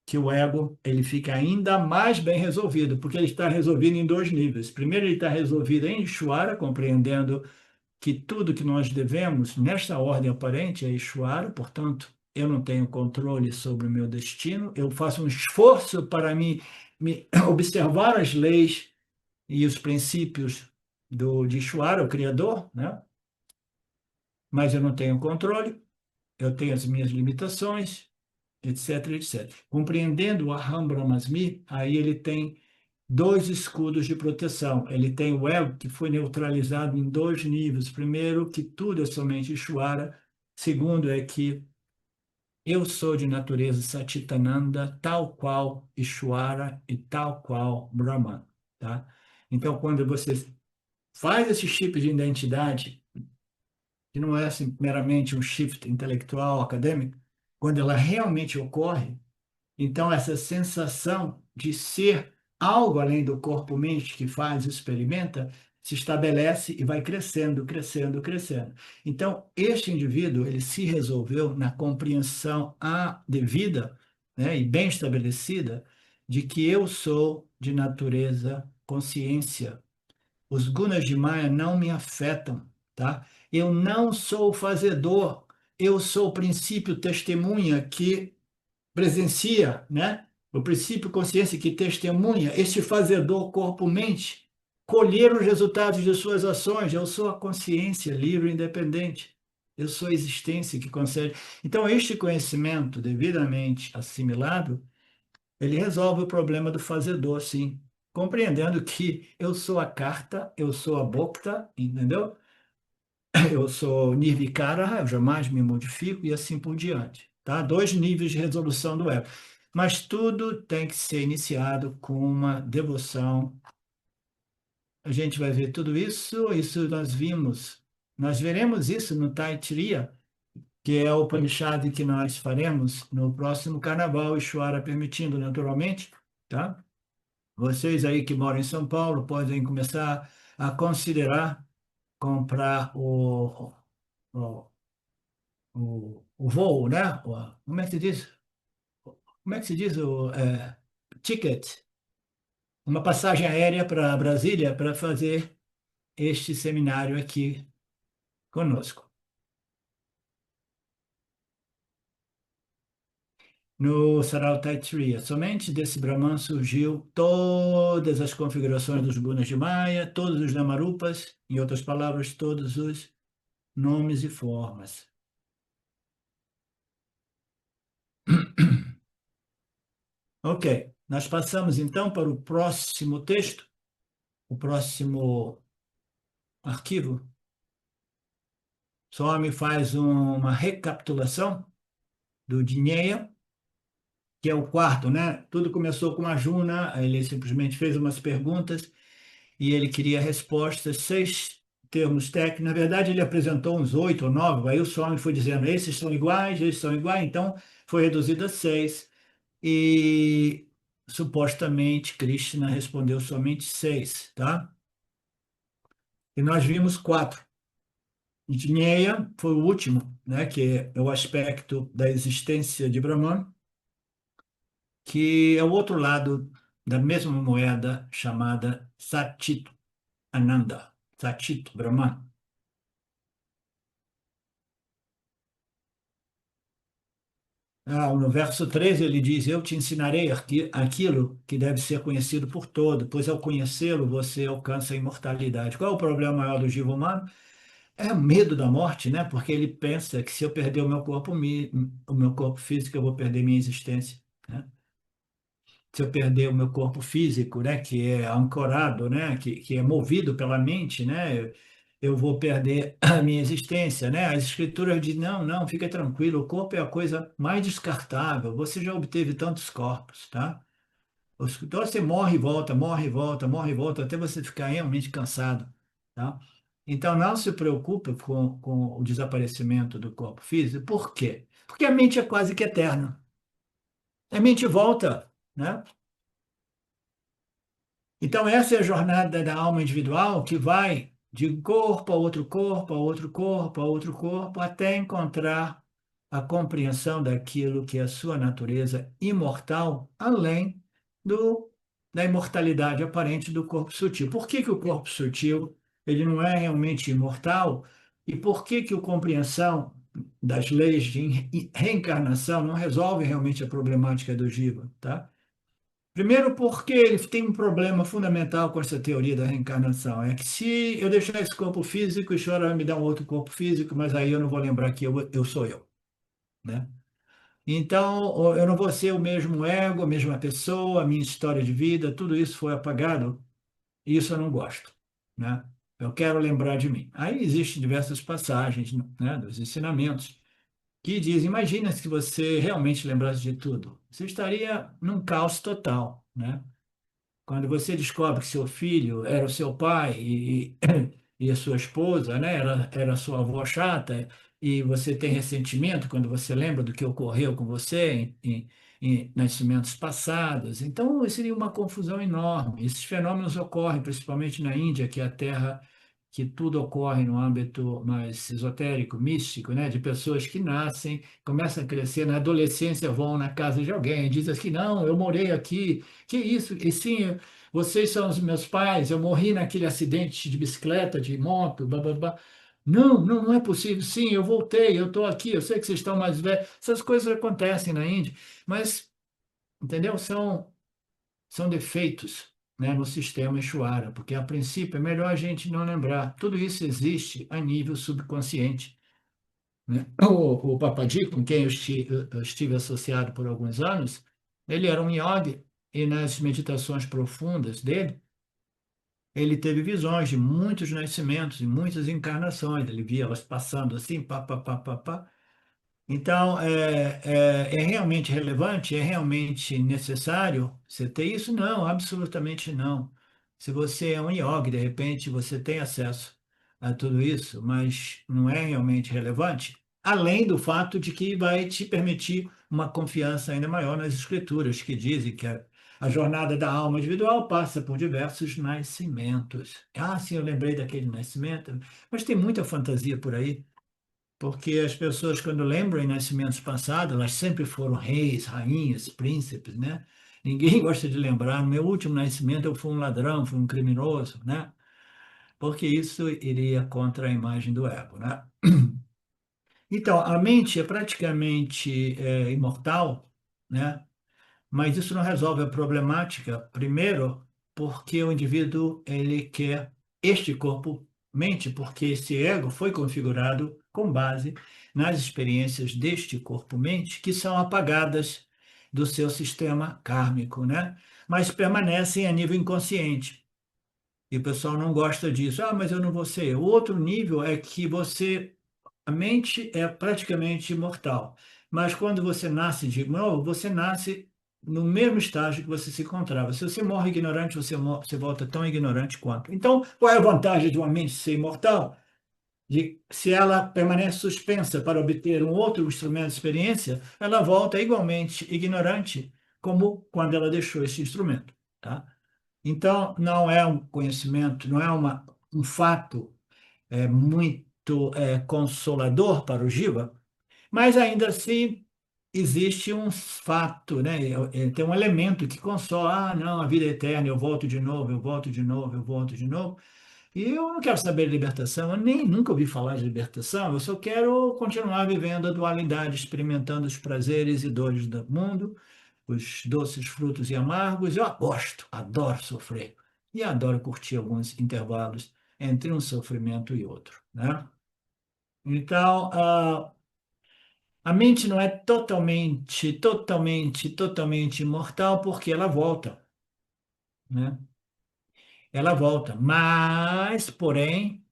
que o ego ele fica ainda mais bem resolvido, porque ele está resolvido em dois níveis. Primeiro, ele está resolvido em Ishvara, compreendendo que tudo que nós devemos, nesta ordem aparente, é Ishvara, portanto, eu não tenho controle sobre o meu destino, eu faço um esforço para me observar as leis e os princípios de Ishvara, o Criador, né? Mas eu não tenho controle, eu tenho as minhas limitações, etc, etc. Compreendendo o Aham Brahmasmi, aí ele tem dois escudos de proteção. Ele tem o ego, que foi neutralizado em dois níveis. Primeiro, que tudo é somente Ishvara. Segundo, é que eu sou de natureza Satitananda, tal qual Ishvara e tal qual Brahman. Tá? Então, quando você faz esse chip de identidade, que não é assim, meramente um shift intelectual, acadêmico, quando ela realmente ocorre, então, essa sensação de ser algo além do corpo-mente que faz e experimenta se estabelece e vai crescendo, crescendo, crescendo. Então, este indivíduo, ele se resolveu na compreensão devida, né, e bem estabelecida de que eu sou de natureza consciência. Os gunas de Maya não me afetam, tá? Eu não sou o fazedor, eu sou o princípio testemunha que presencia, né? O princípio consciência que testemunha este fazedor corpo-mente colher os resultados de suas ações. Eu sou a consciência livre e independente. Eu sou a existência que concede. Então, este conhecimento devidamente assimilado, ele resolve o problema do fazedor, sim. Compreendendo que eu sou a carta, eu sou a bokta, entendeu? Eu sou Nirvikara, eu jamais me modifico e assim por diante. Tá? Dois níveis de resolução do ego. Mas tudo tem que ser iniciado com uma devoção. A gente vai ver tudo isso, isso nós vimos. Nós veremos isso no Taittiriya, que é o Upanishad que nós faremos no próximo carnaval, Ishvara permitindo, naturalmente. Tá? Vocês aí que moram em São Paulo podem começar a considerar comprar o o voo, né? Como é que se diz? Como é que se diz ticket? Uma passagem aérea para Brasília para fazer este seminário aqui conosco. No Sarau Taittiriya, somente desse Brahman surgiu todas as configurações dos gunas de Maya, todos os Namarupas, em outras palavras, todos os nomes e formas. Ok, nós passamos então para o próximo texto, o próximo arquivo. Swami faz uma recapitulação do Dinheya, que é o quarto, né? Tudo começou com a Juna, ele simplesmente fez umas perguntas e ele queria respostas, 6 termos técnicos. Na verdade, ele apresentou uns 8 ou 9, aí o Swami foi dizendo, esses são iguais, então foi reduzido a 6. E supostamente Krishna respondeu somente 6, tá? E nós vimos 4. Jnana foi o último, né, que é o aspecto da existência de Brahman, que é o outro lado. da mesma moeda chamada Satchit Ananda, Satchit Brahman. No verso 13 ele diz: Eu te ensinarei aquilo que deve ser conhecido por todo, pois ao conhecê-lo você alcança a imortalidade. Qual é o problema maior do jiva humano? É o medo da morte, né? Porque ele pensa que se eu perder o meu corpo, o meu corpo físico, eu vou perder minha existência, né? Se eu perder o meu corpo físico, né, que é ancorado, né, que é movido pela mente, né, eu vou perder a minha existência, né? As escrituras dizem, não, não, fica tranquilo, o corpo é a coisa mais descartável, você já obteve tantos corpos, tá? Então você morre e volta, morre e volta, morre e volta, até você ficar realmente cansado, tá? Então não se preocupe com o desaparecimento do corpo físico, por quê? Porque a mente é quase que eterna. A mente volta, né? Então, essa é a jornada da alma individual que vai de um corpo a outro corpo, a outro corpo, a outro corpo, até encontrar a compreensão daquilo que é a sua natureza imortal, além do, da imortalidade aparente do corpo sutil. Por que que o corpo sutil ele não é realmente imortal? E por que que a compreensão das leis de reencarnação não resolve realmente a problemática do jiva, tá? Primeiro, porque ele tem um problema fundamental com essa teoria da reencarnação. É que se eu deixar esse corpo físico, o senhor vai me dar um outro corpo físico, mas aí eu não vou lembrar que eu sou eu, né? Então, eu não vou ser o mesmo ego, a mesma pessoa, a minha história de vida, tudo isso foi apagado, e isso eu não gosto, né? Eu quero lembrar de mim. Aí existem diversas passagens, né, dos ensinamentos que dizem, imagina se você realmente lembrasse de tudo. Você estaria num caos total, né? Quando você descobre que seu filho era o seu pai e a sua esposa, né, era a sua avó chata, e você tem ressentimento quando você lembra do que ocorreu com você em nascimentos passados. Então, seria uma confusão enorme. Esses fenômenos ocorrem principalmente na Índia, que é a terra que tudo ocorre no âmbito mais esotérico, místico, né? De pessoas que nascem, começam a crescer, na adolescência vão na casa de alguém, dizem assim, não, eu morei aqui, que isso? E sim, vocês são os meus pais, eu morri naquele acidente de bicicleta, de moto, blá, blá, blá. Não, não, não é possível. Sim, eu voltei, eu estou aqui, eu sei que vocês estão mais velhos. Essas coisas acontecem na Índia, mas, entendeu? São defeitos, né, no sistema Ishvara, porque a princípio é melhor a gente não lembrar. Tudo isso existe a nível subconsciente, né? O Papaji, com quem eu estive associado por alguns anos, ele era um yogi e nas meditações profundas dele, ele teve visões de muitos nascimentos e muitas encarnações. Ele via elas passando assim, pá, pá, pá, pá, pá. Então, é realmente relevante? É realmente necessário você ter isso? Não, absolutamente não. Se você é um yogi, de repente você tem acesso a tudo isso, mas não é realmente relevante, além do fato de que vai te permitir uma confiança ainda maior nas escrituras, que dizem que a jornada da alma individual passa por diversos nascimentos. Ah, sim, eu lembrei daquele nascimento, mas tem muita fantasia por aí. Porque as pessoas, quando lembram em nascimentos passados, elas sempre foram reis, rainhas, príncipes, né? Ninguém gosta de lembrar, no meu último nascimento eu fui um ladrão, fui um criminoso, né? Porque isso iria contra a imagem do ego, né? Então, a mente é praticamente imortal, né? Mas isso não resolve a problemática, primeiro, porque o indivíduo ele quer este corpo mente, porque esse ego foi configurado com base nas experiências deste corpo mente, que são apagadas do seu sistema kármico, né? Mas permanecem a nível inconsciente. E o pessoal não gosta disso. Ah, mas eu não vou ser. O outro nível é que a mente é praticamente imortal. Mas quando você nasce de novo, você nasce no mesmo estágio que você se encontrava. Se você morre ignorante, você volta tão ignorante quanto. Então, qual é a vantagem de uma mente ser imortal? Se ela permanece suspensa para obter um outro instrumento de experiência, ela volta igualmente ignorante como quando ela deixou esse instrumento, tá? Então, não é um conhecimento, não é um fato muito consolador para o Jiva, mas ainda assim existe um fato, né? Tem um elemento que consola, ah, não, a vida é eterna, eu volto de novo, eu volto de novo, eu volto de novo. E eu não quero saber de libertação, eu nem nunca ouvi falar de libertação, eu só quero continuar vivendo a dualidade, experimentando os prazeres e dores do mundo, os doces, frutos e amargos. Eu gosto, adoro sofrer e adoro curtir alguns intervalos entre um sofrimento e outro, né? Então, a mente não é totalmente imortal porque ela volta, né? Ela volta, mas, porém,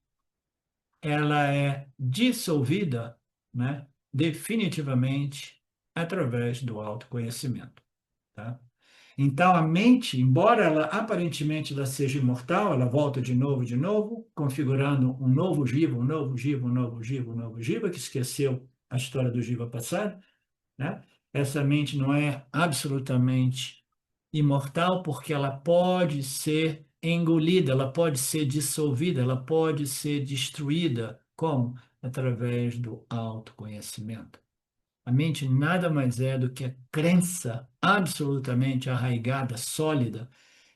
ela é dissolvida, né, definitivamente através do autoconhecimento, tá? Então a mente, embora ela aparentemente ela seja imortal, ela volta de novo, configurando um novo Jiva, um novo Jiva, um novo Jiva, um novo Jiva, que esqueceu a história do Jiva passado, né? Essa mente não é absolutamente imortal porque ela pode ser engolida, ela pode ser dissolvida, ela pode ser destruída. Como? Através do autoconhecimento. A mente nada mais é do que a crença absolutamente arraigada, sólida.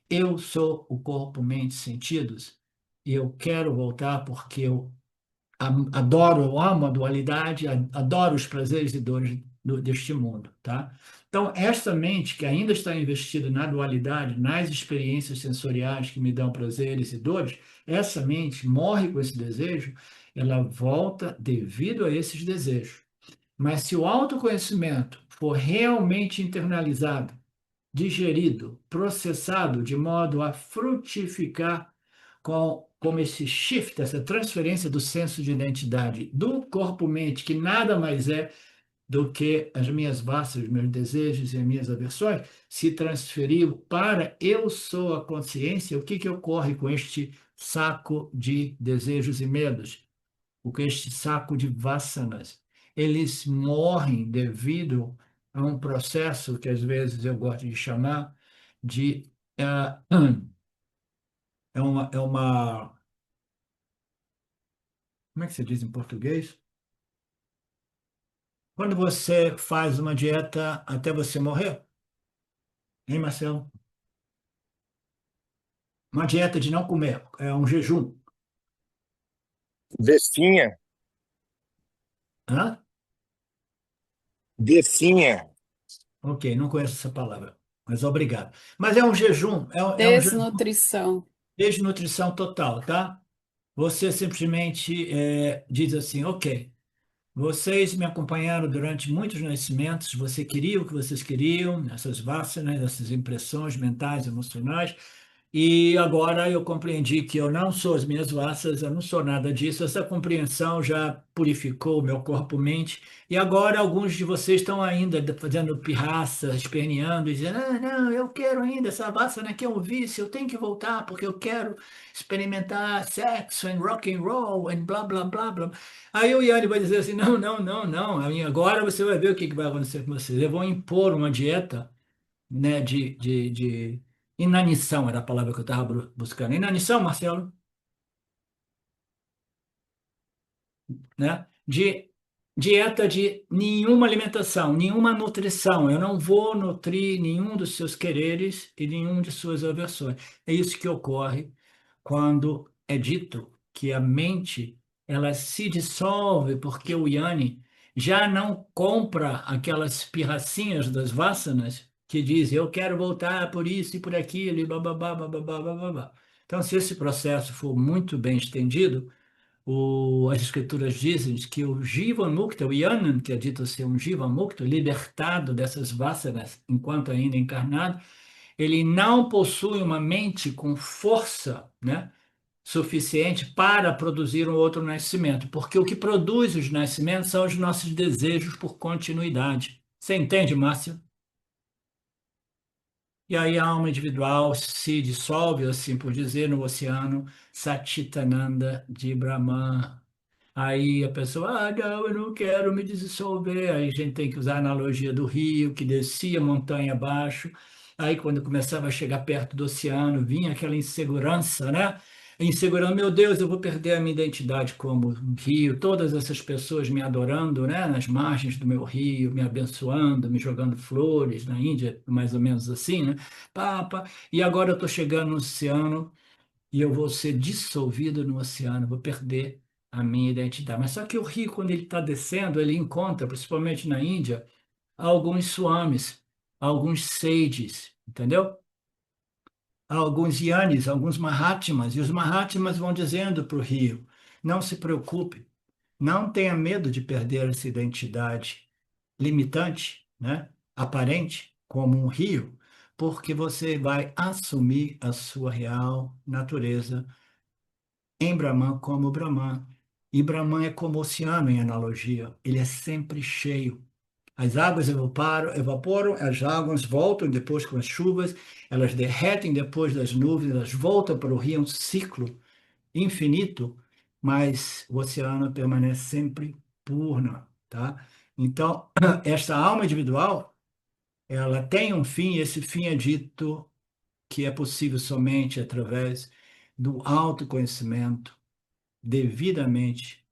Eu sou o corpo, mente, sentidos. E eu quero voltar porque eu adoro, eu amo a dualidade, adoro os prazeres e dores deste mundo, tá? Então, esta mente que ainda está investida na dualidade, nas experiências sensoriais que me dão prazeres e dores, essa mente morre com esse desejo, ela volta devido a esses desejos. Mas se o autoconhecimento for realmente internalizado, digerido, processado de modo a frutificar como esse shift, essa transferência do senso de identidade do corpo-mente, que nada mais é do que as minhas vássaras, os meus desejos e as minhas aversões, se transferiu para eu sou a consciência, o que que ocorre com este saco de desejos e medos? O que este saco de vassanas? Eles morrem devido a um processo que às vezes eu gosto de chamar de é uma como é que se diz em português? Quando você faz uma dieta até você morrer, hein, Marcelo? Uma dieta de não comer, é um jejum. Definha, Hã? definha. Ok, não conheço essa palavra, mas obrigado. Mas é um jejum, é um jejum Desnutrição. de nutrição total, tá? Você simplesmente diz assim, ok, vocês me acompanharam durante muitos nascimentos, você queria o que vocês queriam, essas vássanas, essas impressões mentais, emocionais, e agora eu compreendi que eu não sou as minhas vássanas, eu não sou nada disso. Essa compreensão já purificou o meu corpo-mente, e agora alguns de vocês estão ainda fazendo pirraça, esperneando, e dizendo, ah, não, eu quero ainda, essa vássana aqui é um vício, eu tenho que voltar porque eu quero experimentar sexo and rock and roll and blá, blá, blá, blá. Aí o Yanni vai dizer assim, não, não, não, não, agora você vai ver o que que vai acontecer com vocês. Eu vou impor uma dieta, né, de inanição, era a palavra que eu estava buscando. Inanição, Marcelo, né? De dieta de nenhuma alimentação, nenhuma nutrição. Eu não vou nutrir nenhum dos seus quereres e nenhum de suas aversões. É isso que ocorre quando é dito que a mente ela se dissolve porque o Yanni já não compra aquelas pirracinhas das vassanas que dizem eu quero voltar por isso e por aquilo e bababá, bababá, bababá. Então, se esse processo for muito bem estendido, as escrituras dizem que o Jiva Mukta, o Yanan, que é dito ser um Jiva Mukta, libertado dessas vássanas enquanto ainda encarnado, ele não possui uma mente com força, né, suficiente para produzir um outro nascimento, porque o que produz os nascimentos são os nossos desejos por continuidade. Você entende, Márcio? E aí a alma individual se dissolve, assim por dizer, no oceano Satchitananda de Brahman. Aí a pessoa, ah, não, eu não quero me dissolver. Aí a gente tem que usar a analogia do rio, que descia montanha abaixo. Aí quando começava a chegar perto do oceano, vinha aquela insegurança, né? Insegurando, meu Deus, eu vou perder a minha identidade como um rio, todas essas pessoas me adorando, né, nas margens do meu rio, me abençoando, me jogando flores, na Índia, mais ou menos assim, né? Papa, e agora eu estou chegando no oceano e eu vou ser dissolvido no oceano, vou perder a minha identidade. Mas só que o rio, quando ele está descendo, ele encontra, principalmente na Índia, alguns swamis, alguns sages, entendeu? Alguns yanis, alguns mahatmas, e os mahatmas vão dizendo para o rio: não se preocupe, não tenha medo de perder essa identidade limitante, né, aparente, como um rio, porque você vai assumir a sua real natureza em Brahman como Brahman. E Brahman é como o oceano em analogia, ele é sempre cheio. As águas evaporam, as águas voltam depois com as chuvas, elas derretem depois das nuvens, elas voltam para o rio, é um ciclo infinito, mas o oceano permanece sempre purna, tá? Então, esta alma individual, ela tem um fim, e esse fim é dito que é possível somente através do autoconhecimento devidamente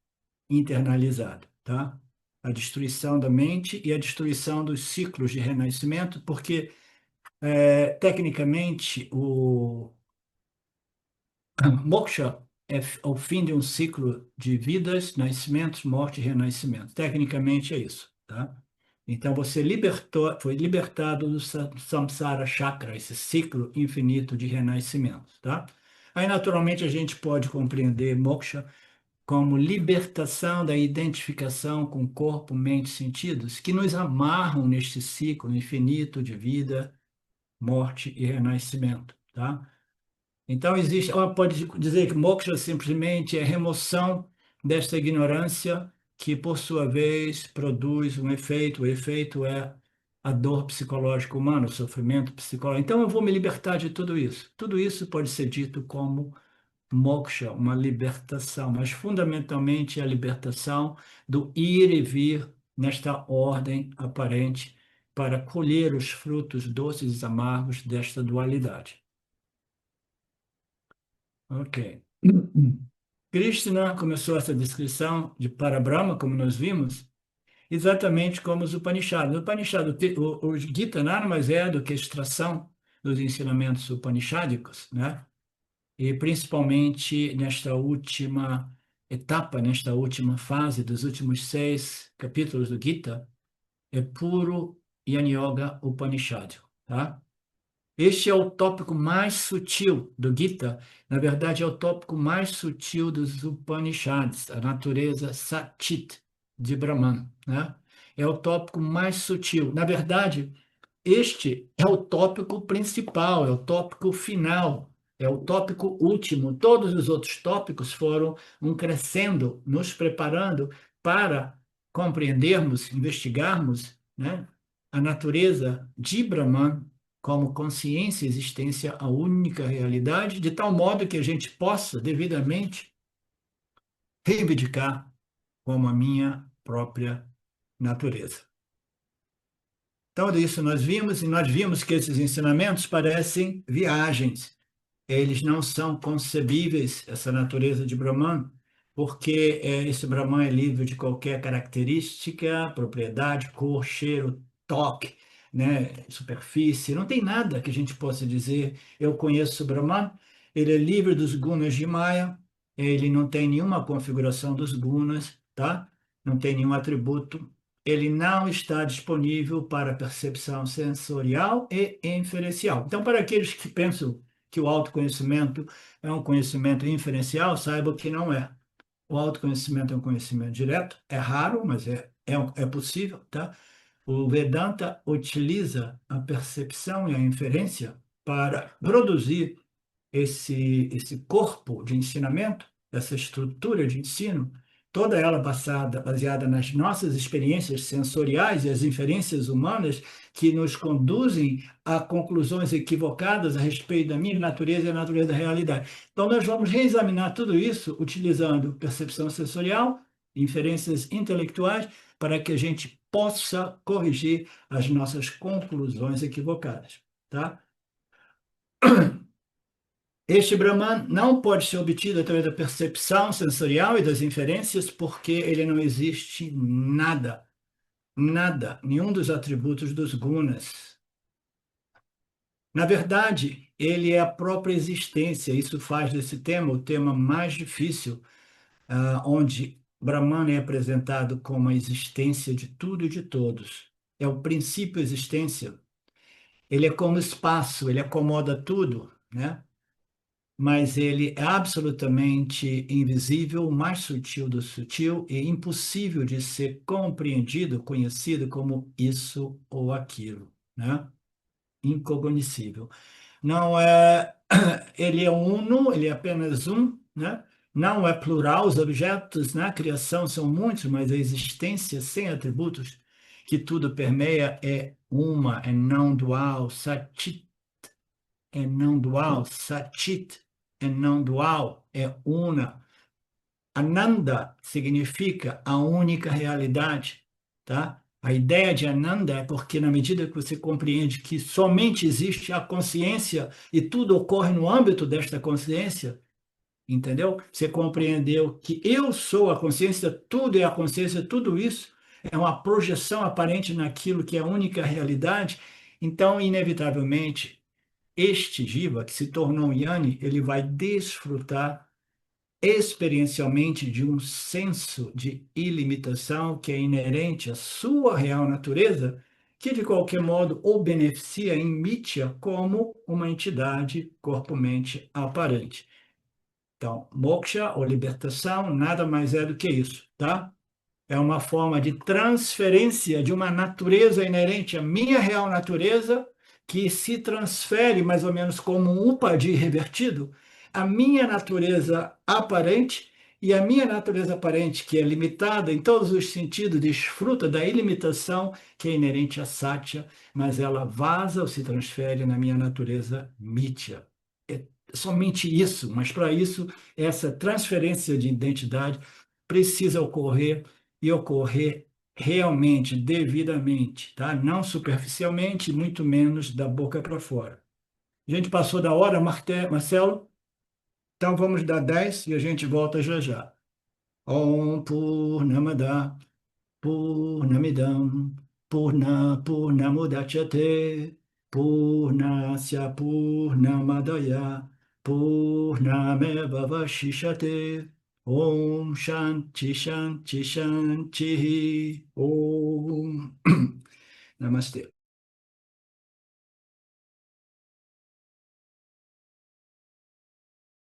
internalizado, tá? A destruição da mente e a destruição dos ciclos de renascimento, porque, tecnicamente, o moksha é o fim de um ciclo de vidas, nascimentos, morte e renascimento. Tecnicamente é isso, tá? Então você libertou, foi libertado do samsara chakra, esse ciclo infinito de renascimentos, tá? Aí, naturalmente, a gente pode compreender moksha como libertação da identificação com corpo, mente e sentidos, que nos amarram neste ciclo infinito de vida, morte e renascimento, tá? Então, existe, ela pode dizer que moksha simplesmente é remoção desta ignorância, que, por sua vez, produz um efeito. O efeito é a dor psicológica humana, o sofrimento psicológico. Então, eu vou me libertar de tudo isso. Tudo isso pode ser dito como moksha, uma libertação, mas fundamentalmente a libertação do ir e vir nesta ordem aparente para colher os frutos doces e amargos desta dualidade. Ok. Krishna começou essa descrição de Parabrahma, como nós vimos, exatamente como os Upanishads. O Gita nada mais é do que a extração dos ensinamentos upanishádicos, né? E principalmente nesta última etapa, nesta última fase dos últimos 6 capítulos do Gita, é puro Jnana Yoga Upanishad, tá? Este é o tópico mais sutil do Gita, na verdade é o tópico mais sutil dos Upanishads, a natureza Satit de Brahman, né? É o tópico mais sutil. Na verdade, este é o tópico principal, é o tópico final, é o tópico último. Todos os outros tópicos foram um crescendo, nos preparando para compreendermos, investigarmos, né, a natureza de Brahman como consciência, existência, a única realidade, de tal modo que a gente possa devidamente reivindicar como a minha própria natureza. Então, isso nós vimos, e nós vimos que esses ensinamentos parecem viagens. Eles não são concebíveis, essa natureza de Brahman, porque esse Brahman é livre de qualquer característica, propriedade, cor, cheiro, toque, né, superfície. Não tem nada que a gente possa dizer, eu conheço o Brahman, ele é livre dos gunas de Maya, ele não tem nenhuma configuração dos gunas, tá? Não tem nenhum atributo, ele não está disponível para percepção sensorial e inferencial. Então, para aqueles que pensam que o autoconhecimento é um conhecimento inferencial, saiba que não é. O autoconhecimento é um conhecimento direto, é raro, mas é possível, tá? O Vedanta utiliza a percepção e a inferência para produzir esse corpo de ensinamento, essa estrutura de ensino, toda ela baseada nas nossas experiências sensoriais e as inferências humanas que nos conduzem a conclusões equivocadas a respeito da minha natureza e a natureza da realidade. Então, nós vamos reexaminar tudo isso utilizando percepção sensorial, inferências intelectuais, para que a gente possa corrigir as nossas conclusões equivocadas, tá? Este Brahman não pode ser obtido através da percepção sensorial e das inferências, porque ele não existe nada, nada, nenhum dos atributos dos gunas. Na verdade, ele é a própria existência. Isso faz desse tema o tema mais difícil, onde Brahman é apresentado como a existência de tudo e de todos. É o princípio existência. Ele é como espaço, ele acomoda tudo, né? Mas ele é absolutamente invisível, o mais sutil do sutil e impossível de ser compreendido, conhecido como isso ou aquilo, né? Incognoscível. Não é, ele é uno, ele é apenas um, né? Não é plural, os objetos na criação são muitos, mas a existência sem atributos, que tudo permeia, é uma, é não dual, satit é não dual, satit é não dual, é una. Ananda significa a única realidade, tá? A ideia de Ananda é porque, na medida que você compreende que somente existe a consciência e tudo ocorre no âmbito desta consciência, entendeu? Você compreendeu que eu sou a consciência, tudo é a consciência, tudo isso é uma projeção aparente naquilo que é a única realidade. Então, inevitavelmente, este Jiva, que se tornou um Yoni, ele vai desfrutar experiencialmente de um senso de ilimitação que é inerente à sua real natureza, que de qualquer modo o beneficia em mítia como uma entidade corpo-mente aparente. Então, moksha ou libertação nada mais é do que isso, tá? É uma forma de transferência de uma natureza inerente à minha real natureza, que se transfere mais ou menos como um upadi revertido, à minha natureza aparente, e a minha natureza aparente, que é limitada em todos os sentidos, desfruta da ilimitação que é inerente a Satya, mas ela vaza ou se transfere na minha natureza Mithya. É somente isso, mas para isso, essa transferência de identidade precisa ocorrer e ocorrer realmente, devidamente, tá? Não superficialmente, muito menos da boca para fora. A gente passou da hora, Marcelo, então vamos dar 10 e a gente volta já já. Om Purnamada Purnamidam Purnamudachyate Purnasya Purnamadaya Purnameva Vashishate Om Shanti Shanti Shanti Om Namastê.